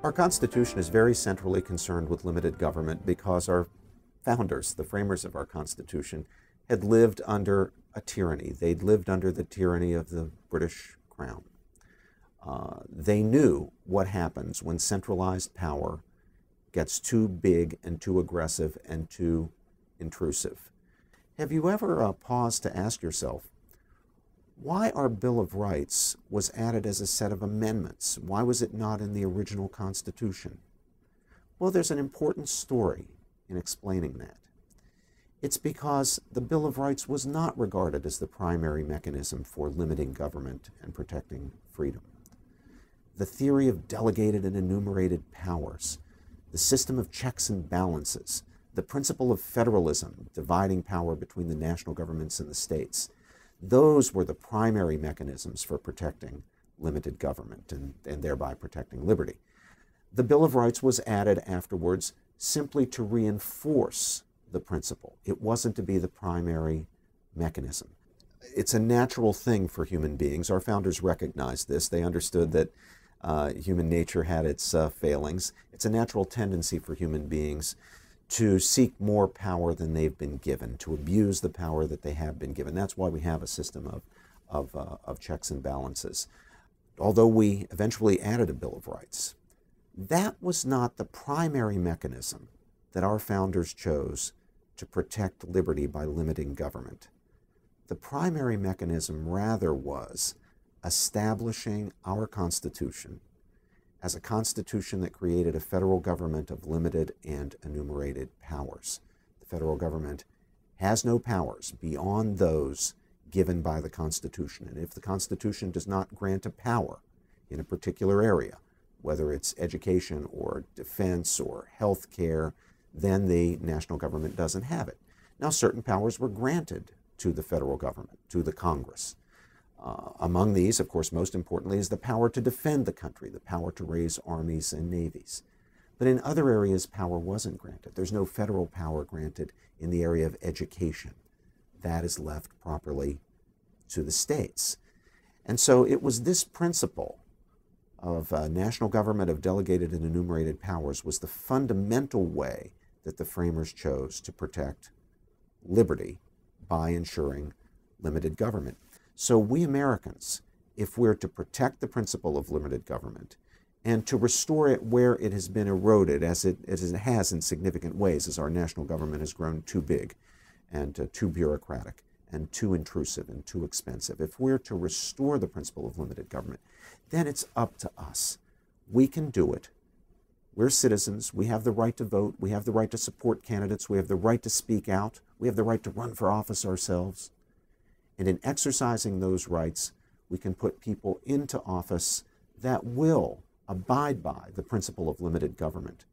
Our Constitution is very centrally concerned with limited government because our founders, the framers of our Constitution, had lived under a tyranny. They'd lived under the tyranny of the British Crown. They knew what happens when centralized power gets too big and too aggressive and too intrusive. Have you ever paused to ask yourself, why our Bill of Rights was added as a set of amendments? Why was it not in the original Constitution? Well, there's an important story in explaining that. It's because the Bill of Rights was not regarded as the primary mechanism for limiting government and protecting freedom. The theory of delegated and enumerated powers, the system of checks and balances, the principle of federalism, dividing power between the national governments and the states, those were the primary mechanisms for protecting limited government and thereby protecting liberty. The Bill of Rights was added afterwards simply to reinforce the principle. It wasn't to be the primary mechanism. It's a natural thing for human beings. Our founders recognized this. They understood that human nature had its failings. It's a natural tendency for human beings to seek more power than they've been given, to abuse the power that they have been given. That's why we have a system of checks and balances. Although we eventually added a Bill of Rights, that was not the primary mechanism that our founders chose to protect liberty by limiting government. The primary mechanism rather was establishing our Constitution as a constitution that created a federal government of limited and enumerated powers. The federal government has no powers beyond those given by the Constitution. And if the Constitution does not grant a power in a particular area, whether it's education or defense or health care, then the national government doesn't have it. Now, certain powers were granted to the federal government, to the Congress. Among these, of course, most importantly, is the power to defend the country, the power to raise armies and navies. But in other areas, power wasn't granted. There's no federal power granted in the area of education. That is left properly to the states. And so it was this principle of national government of delegated and enumerated powers was the fundamental way that the framers chose to protect liberty by ensuring limited government. So we Americans, if we're to protect the principle of limited government and to restore it where it has been eroded, as it has in significant ways, as our national government has grown too big and too bureaucratic and too intrusive and too expensive, if we're to restore the principle of limited government, then it's up to us. We can do it. We're citizens. We have the right to vote. We have the right to support candidates. We have the right to speak out. We have the right to run for office ourselves. And in exercising those rights, we can put people into office that will abide by the principle of limited government